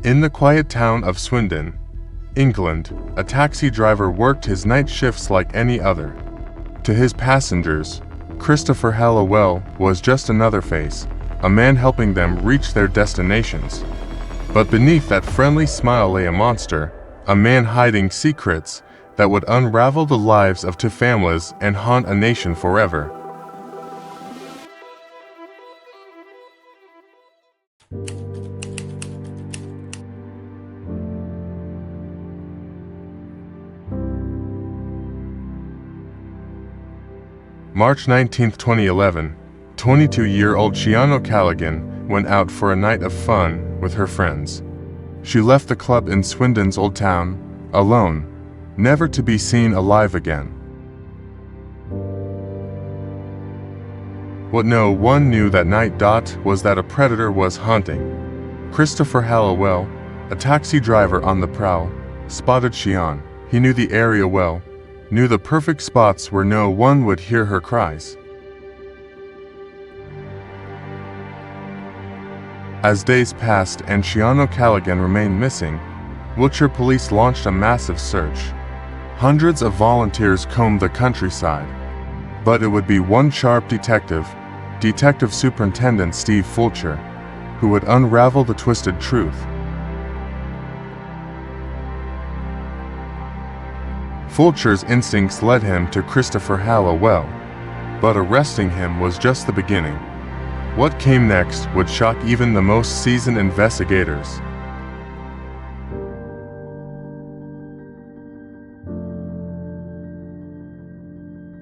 In the quiet town of Swindon, England, a taxi driver worked his night shifts like any other. To his passengers, Christopher Halliwell was just another face, a man helping them reach their destinations. But beneath that friendly smile lay a monster, a man hiding secrets that would unravel the lives of two families and haunt a nation forever. March 19, 2011, 22-year-old Shiana Callaghan went out for a night of fun with her friends. She left the club in Swindon's Old Town, alone, never to be seen alive again. What no one knew that night was that a predator was hunting. Christopher Halliwell, a taxi driver on the prowl, spotted Shiana. He knew the area well, knew the perfect spots where no one would hear her cries. As days passed and Shiana Callaghan remained missing, Wiltshire police launched a massive search. Hundreds of volunteers combed the countryside. But it would be one sharp detective, Detective Superintendent Steve Fulcher, who would unravel the twisted truth. Fulcher's instincts led him to Christopher Halliwell, but arresting him was just the beginning. What came next would shock even the most seasoned investigators.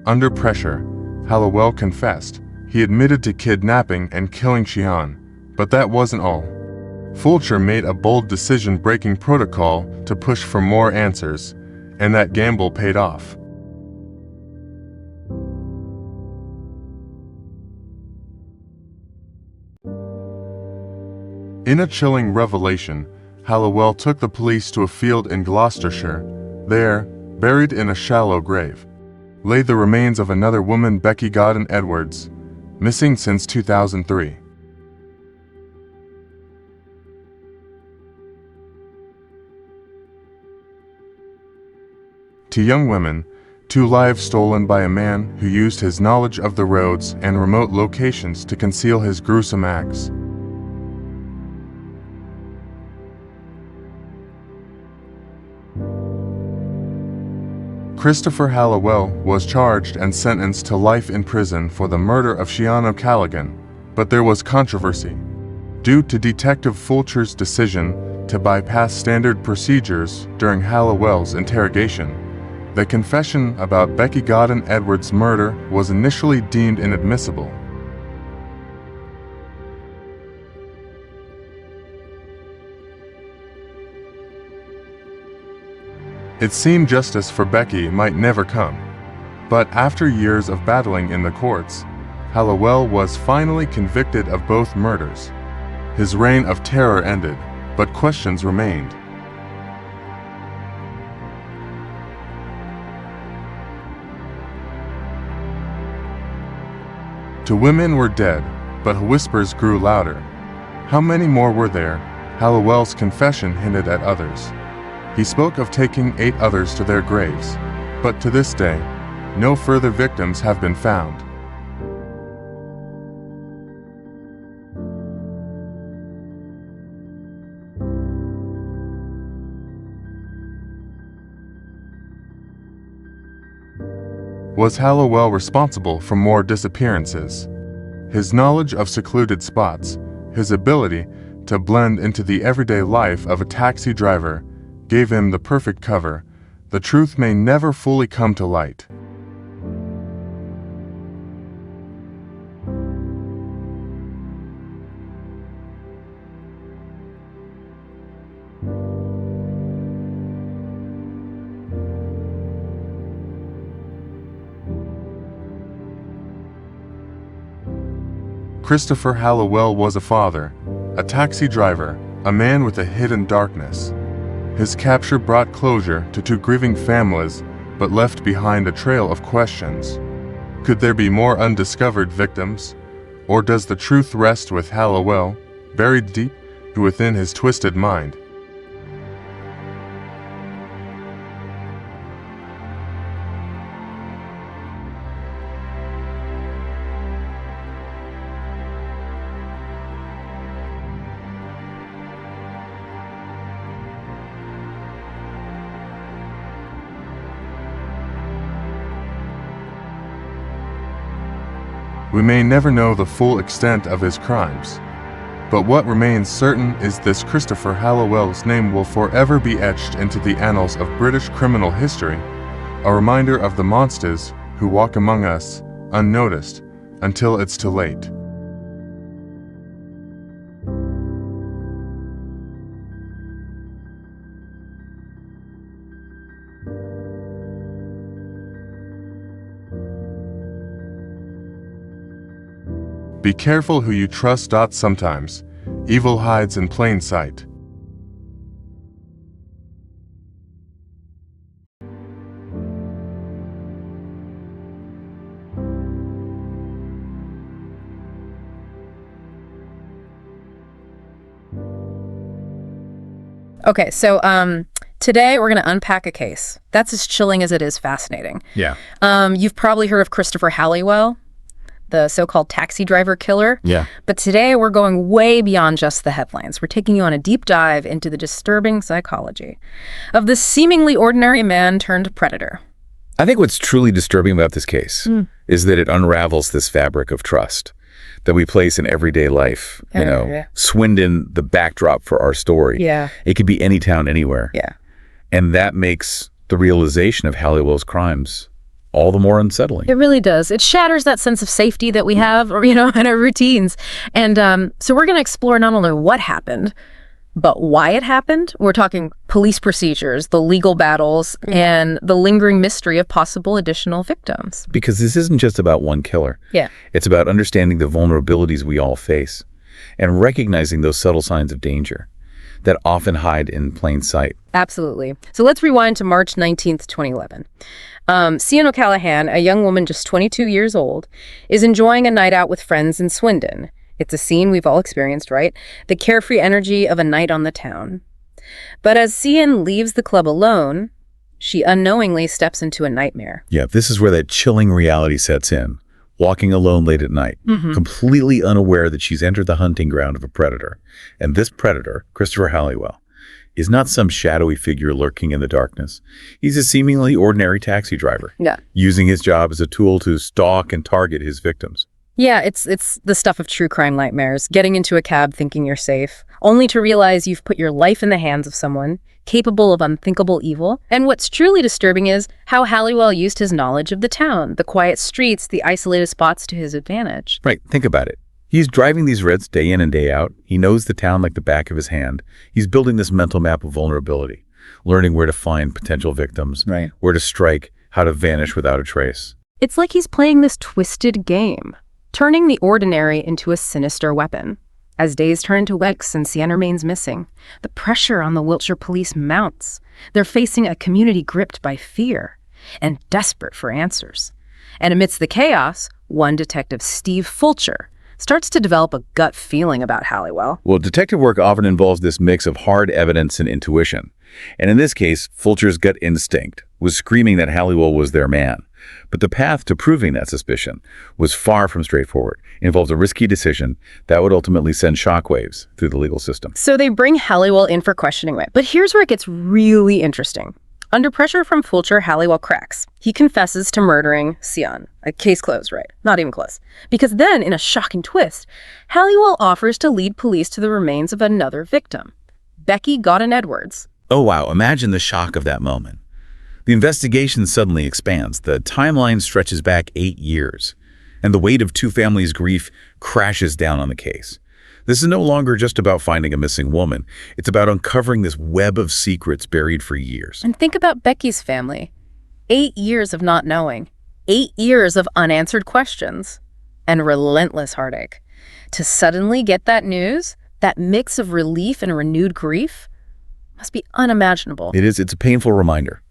Under pressure, Halliwell confessed. He admitted to kidnapping and killing Shiana, but that wasn't all. Fulcher made a bold decision, breaking protocol to push for more answers, and that gamble paid off. In a chilling revelation, Halliwell took the police to a field in Gloucestershire. There, buried in a shallow grave, lay the remains of another woman, Becky Godden Edwards, missing since 2003. To young women, 2 lives stolen by a man who used his knowledge of the roads and remote locations to conceal his gruesome acts. Christopher Halliwell was charged and sentenced to life in prison for the murder of Shiana Callaghan, but there was controversy. Due to Detective Fulcher's decision to bypass standard procedures during Halliwell's interrogation, the confession about Becky Godden Edwards' murder was initially deemed inadmissible. It seemed justice for Becky might never come. But after years of battling in the courts, Halliwell was finally convicted of both murders. His reign of terror ended, but questions remained. Two women were dead, but whispers grew louder. How many more were there? Halliwell's confession hinted at others. He spoke of taking 8 others to their graves, but to this day, no further victims have been found. Was Halliwell responsible for more disappearances? His knowledge of secluded spots, his ability to blend into the everyday life of a taxi driver, gave him the perfect cover. The truth may never fully come to light. Christopher Halliwell was a father, a taxi driver, a man with a hidden darkness. His capture brought closure to 2 grieving families, but left behind a trail of questions. Could there be more undiscovered victims? Or does the truth rest with Halliwell, buried deep within his twisted mind? We may never know the full extent of his crimes. But what remains certain is this: Christopher Halliwell's name will forever be etched into the annals of British criminal history, a reminder of the monsters who walk among us, unnoticed, until it's too late. Be careful who you trust. Sometimes evil hides in plain sight. Okay, so today we're going to unpack a case. That's as chilling as it is fascinating. Yeah. You've probably heard of Christopher Halliwell, the so-called taxi driver killer. Yeah. But today we're going way beyond just the headlines. We're taking you on a deep dive into the disturbing psychology of this seemingly ordinary man turned predator. I think what's truly disturbing about this case is that it unravels this fabric of trust that we place in everyday life. Yeah. Swindon, the backdrop for our story. Yeah. It could be any town, anywhere. Yeah. And that makes the realization of Halliwell's crimes all the more unsettling. It really does. It shatters that sense of safety that we have, or, in our routines. And so we're going to explore not only what happened, but why it happened. We're talking police procedures, the legal battles, and the lingering mystery of possible additional victims. Because this isn't just about one killer. Yeah. It's about understanding the vulnerabilities we all face and recognizing those subtle signs of danger that often hide in plain sight. Absolutely. So let's rewind to March 19th, 2011. Cian O'Callaghan, a young woman just 22 years old, is enjoying a night out with friends in Swindon. It's a scene we've all experienced, right? The carefree energy of a night on the town. But as Cian leaves the club alone, she unknowingly steps into a nightmare. Yeah, this is where that chilling reality sets in. Walking alone late at night, completely unaware that she's entered the hunting ground of a predator. And this predator, Christopher Halliwell, is not some shadowy figure lurking in the darkness. He's a seemingly ordinary taxi driver, using his job as a tool to stalk and target his victims. Yeah, it's the stuff of true crime nightmares. Getting into a cab thinking you're safe, only to realize you've put your life in the hands of someone capable of unthinkable evil. And what's truly disturbing is how Halliwell used his knowledge of the town, the quiet streets, the isolated spots to his advantage. Right, think about it. He's driving these writs day in and day out. He knows the town like the back of his hand. He's building this mental map of vulnerability, learning where to find potential victims, where to strike, how to vanish without a trace. It's like he's playing this twisted game, turning the ordinary into a sinister weapon. As days turn to weeks and Cian remains missing, the pressure on the Wiltshire police mounts. They're facing a community gripped by fear and desperate for answers. And amidst the chaos, one detective, Steve Fulcher, starts to develop a gut feeling about Halliwell. Well, detective work often involves this mix of hard evidence and intuition. And in this case, Fulcher's gut instinct was screaming that Halliwell was their man. But the path to proving that suspicion was far from straightforward. It involved a risky decision that would ultimately send shockwaves through the legal system. So they bring Halliwell in for questioning. But here's where it gets really interesting. Under pressure from Fulcher, Halliwell cracks. He confesses to murdering Cian. A case closed, right? Not even close. Because then, in a shocking twist, Halliwell offers to lead police to the remains of another victim, Becky Godden Edwards. Oh, wow. Imagine the shock of that moment. The investigation suddenly expands. The timeline stretches back 8 years, and the weight of two families' grief crashes down on the case. This is no longer just about finding a missing woman. It's about uncovering this web of secrets buried for years. And think about Becky's family. 8 years of not knowing. 8 years of unanswered questions. And relentless heartache. To suddenly get that news, that mix of relief and renewed grief, must be unimaginable. It is. It's a painful reminder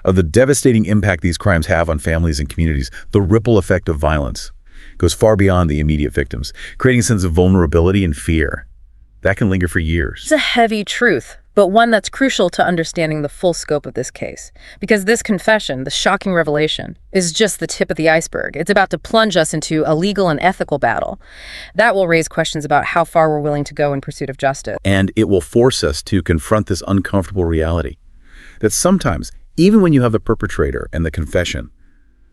of the devastating impact these crimes have on families and communities. The ripple effect of violence goes far beyond the immediate victims, creating a sense of vulnerability and fear that can linger for years. It's a heavy truth, but one that's crucial to understanding the full scope of this case. Because this confession, the shocking revelation, is just the tip of the iceberg. It's about to plunge us into a legal and ethical battle. That will raise questions about how far we're willing to go in pursuit of justice. And it will force us to confront this uncomfortable reality that sometimes, even when you have the perpetrator and the confession,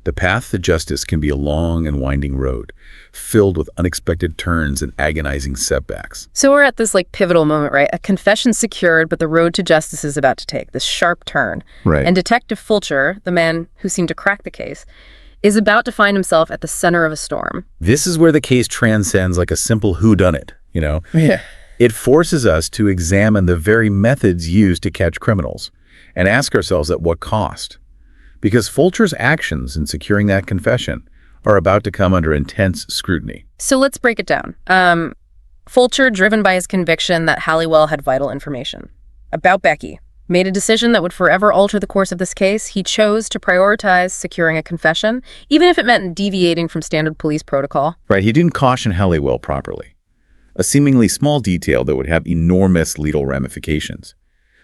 The path to justice can be a long and winding road, filled with unexpected turns and agonizing setbacks. So we're at this pivotal moment, right? A confession secured, but the road to justice is about to take this sharp turn. Right. And Detective Fulcher, the man who seemed to crack the case, is about to find himself at the center of a storm. This is where the case transcends a simple whodunit, Yeah. It forces us to examine the very methods used to catch criminals and ask ourselves at what cost. Because Fulcher's actions in securing that confession are about to come under intense scrutiny. So let's break it down. Fulcher, driven by his conviction that Halliwell had vital information about Becky, made a decision that would forever alter the course of this case. He chose to prioritize securing a confession, even if it meant deviating from standard police protocol. Right, he didn't caution Halliwell properly. A seemingly small detail that would have enormous legal ramifications.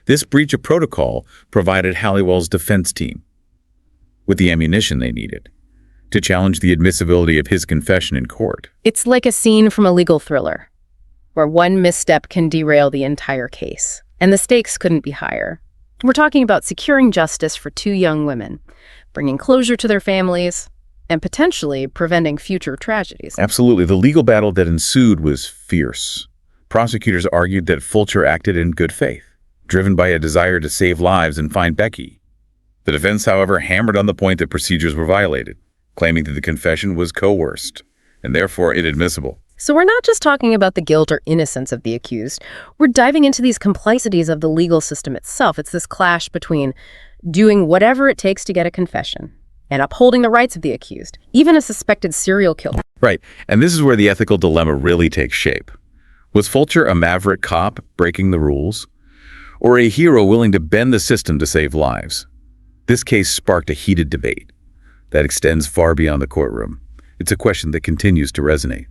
This breach of protocol provided Halliwell's defense team with the ammunition they needed to challenge the admissibility of his confession in court. It's like a scene from a legal thriller, where one misstep can derail the entire case. And the stakes couldn't be higher. We're talking about securing justice for two young women, bringing closure to their families, and potentially preventing future tragedies. Absolutely. The legal battle that ensued was fierce. Prosecutors argued that Fulcher acted in good faith, driven by a desire to save lives and find Becky. The defense, however, hammered on the point that procedures were violated, claiming that the confession was coerced and therefore inadmissible. So we're not just talking about the guilt or innocence of the accused. We're diving into these complexities of the legal system itself. It's this clash between doing whatever it takes to get a confession and upholding the rights of the accused, even a suspected serial killer. Right, and this is where the ethical dilemma really takes shape. Was Fulcher a maverick cop breaking the rules, or a hero willing to bend the system to save lives? This case sparked a heated debate that extends far beyond the courtroom. It's a question that continues to resonate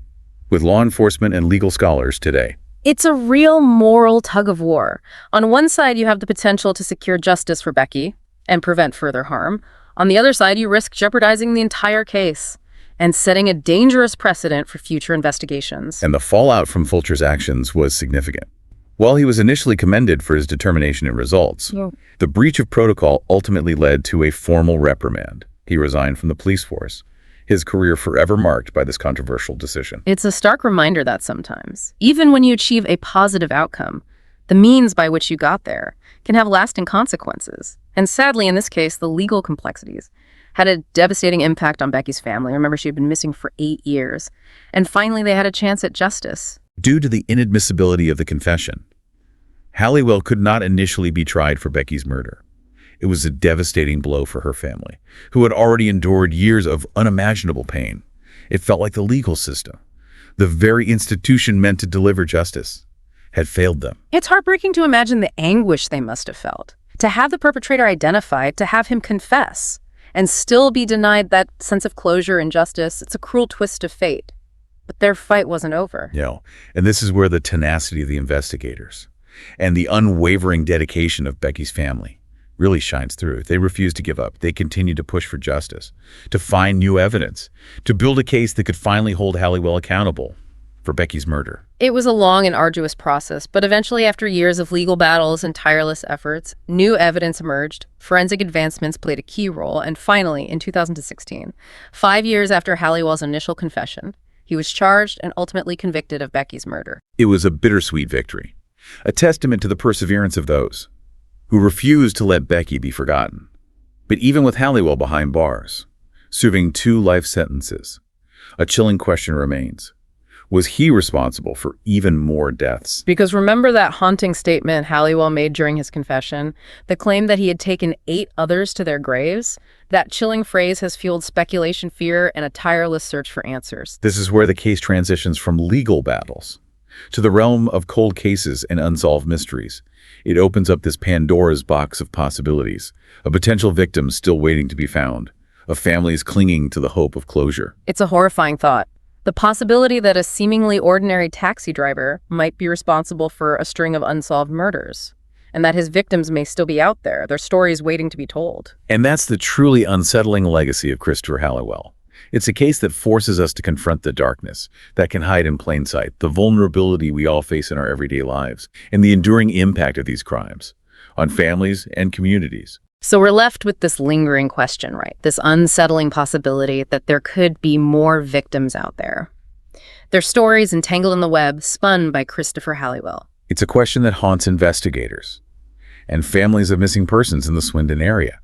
with law enforcement and legal scholars today. It's a real moral tug of war. On one side, you have the potential to secure justice for Becky and prevent further harm. On the other side, you risk jeopardizing the entire case and setting a dangerous precedent for future investigations. And the fallout from Fulcher's actions was significant. While he was initially commended for his determination and results, the breach of protocol ultimately led to a formal reprimand. He resigned from the police force, his career forever marked by this controversial decision. It's a stark reminder that sometimes, even when you achieve a positive outcome, the means by which you got there can have lasting consequences. And sadly, in this case, the legal complexities had a devastating impact on Becky's family. Remember, she had been missing for 8 years. And finally, they had a chance at justice. Due to the inadmissibility of the confession, Halliwell could not initially be tried for Becky's murder. It was a devastating blow for her family, who had already endured years of unimaginable pain. It felt like the legal system, the very institution meant to deliver justice, had failed them. It's heartbreaking to imagine the anguish they must have felt. To have the perpetrator identified, to have him confess, and still be denied that sense of closure and justice, it's a cruel twist of fate. But their fight wasn't over. And this is where the tenacity of the investigators and the unwavering dedication of Becky's family really shines through. They refused to give up. They continued to push for justice, to find new evidence, to build a case that could finally hold Halliwell accountable for Becky's murder. It was a long and arduous process, but eventually, after years of legal battles and tireless efforts, new evidence emerged, forensic advancements played a key role, and finally, in 2016, 5 years after Halliwell's initial confession, he was charged and ultimately convicted of Becky's murder. It was a bittersweet victory, a testament to the perseverance of those who refused to let Becky be forgotten. But even with Halliwell behind bars, serving 2 life sentences, a chilling question remains. Was he responsible for even more deaths? Because remember that haunting statement Halliwell made during his confession, the claim that he had taken 8 others to their graves? That chilling phrase has fueled speculation, fear, and a tireless search for answers. This is where the case transitions from legal battles to the realm of cold cases and unsolved mysteries. It opens up this Pandora's box of possibilities, of potential victims still waiting to be found, of families clinging to the hope of closure. It's a horrifying thought. The possibility that a seemingly ordinary taxi driver might be responsible for a string of unsolved murders, and that his victims may still be out there, their stories waiting to be told. And that's the truly unsettling legacy of Christopher Halliwell. It's a case that forces us to confront the darkness that can hide in plain sight, the vulnerability we all face in our everyday lives, and the enduring impact of these crimes on families and communities. So we're left with this lingering question, right? This unsettling possibility that there could be more victims out there. Their stories entangled in the web spun by Christopher Halliwell. It's a question that haunts investigators and families of missing persons in the Swindon area.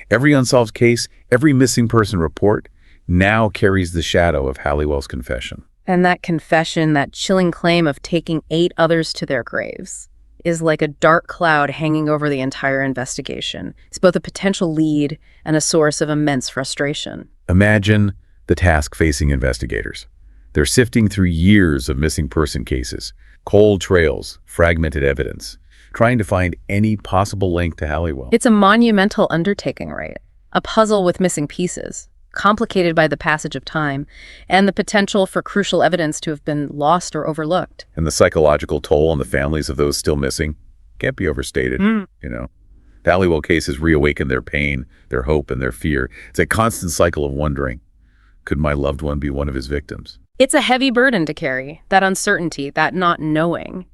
Every unsolved case, every missing person report now carries the shadow of Halliwell's confession. And that confession, that chilling claim of taking 8 others to their graves, is like a dark cloud hanging over the entire investigation. It's both a potential lead and a source of immense frustration. Imagine the task facing investigators. They're sifting through years of missing person cases, cold trails, fragmented evidence, trying to find any possible link to Halliwell. It's a monumental undertaking, right? A puzzle with missing pieces, complicated by the passage of time, and the potential for crucial evidence to have been lost or overlooked. And the psychological toll on the families of those still missing can't be overstated. The Halliwell case has reawakened their pain, their hope, and their fear. It's a constant cycle of wondering, could my loved one be one of his victims? It's a heavy burden to carry, that uncertainty, that not knowing.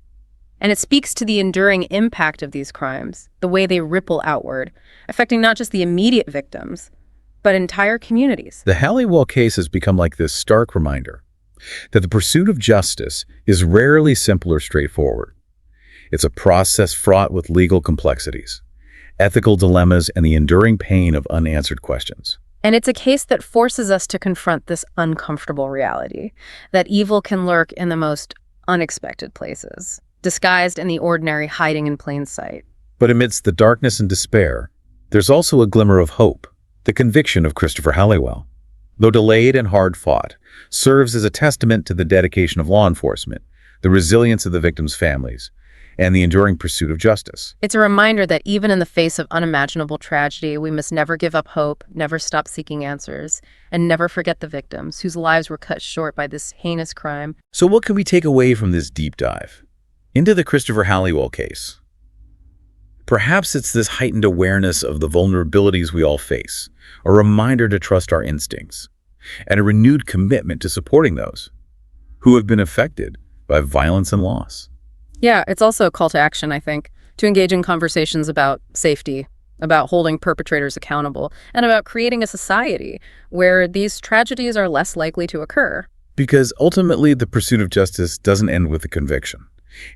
And it speaks to the enduring impact of these crimes, the way they ripple outward, affecting not just the immediate victims, but entire communities. The Halliwell case has become like this stark reminder that the pursuit of justice is rarely simple or straightforward. It's a process fraught with legal complexities, ethical dilemmas, and the enduring pain of unanswered questions. And it's a case that forces us to confront this uncomfortable reality, that evil can lurk in the most unexpected places, disguised in the ordinary, hiding in plain sight. But amidst the darkness and despair, there's also a glimmer of hope. The conviction of Christopher Halliwell, though delayed and hard-fought, serves as a testament to the dedication of law enforcement, the resilience of the victims' families, and the enduring pursuit of justice. It's a reminder that even in the face of unimaginable tragedy, we must never give up hope, never stop seeking answers, and never forget the victims whose lives were cut short by this heinous crime. So what can we take away from this deep dive into the Christopher Halliwell case? Perhaps it's this heightened awareness of the vulnerabilities we all face, a reminder to trust our instincts, and a renewed commitment to supporting those who have been affected by violence and loss. Yeah, it's also a call to action, I think, to engage in conversations about safety, about holding perpetrators accountable, and about creating a society where these tragedies are less likely to occur. Because ultimately, the pursuit of justice doesn't end with a conviction.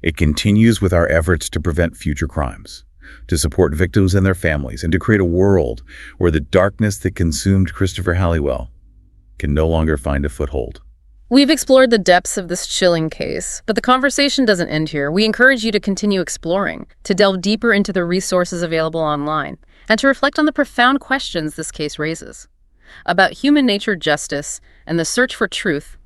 It continues with our efforts to prevent future crimes, to support victims and their families, and to create a world where the darkness that consumed Christopher Halliwell can no longer find a foothold. We've explored the depths of this chilling case, but the conversation doesn't end here. We encourage you to continue exploring, to delve deeper into the resources available online, and to reflect on the profound questions this case raises about human nature, justice, and the search for truth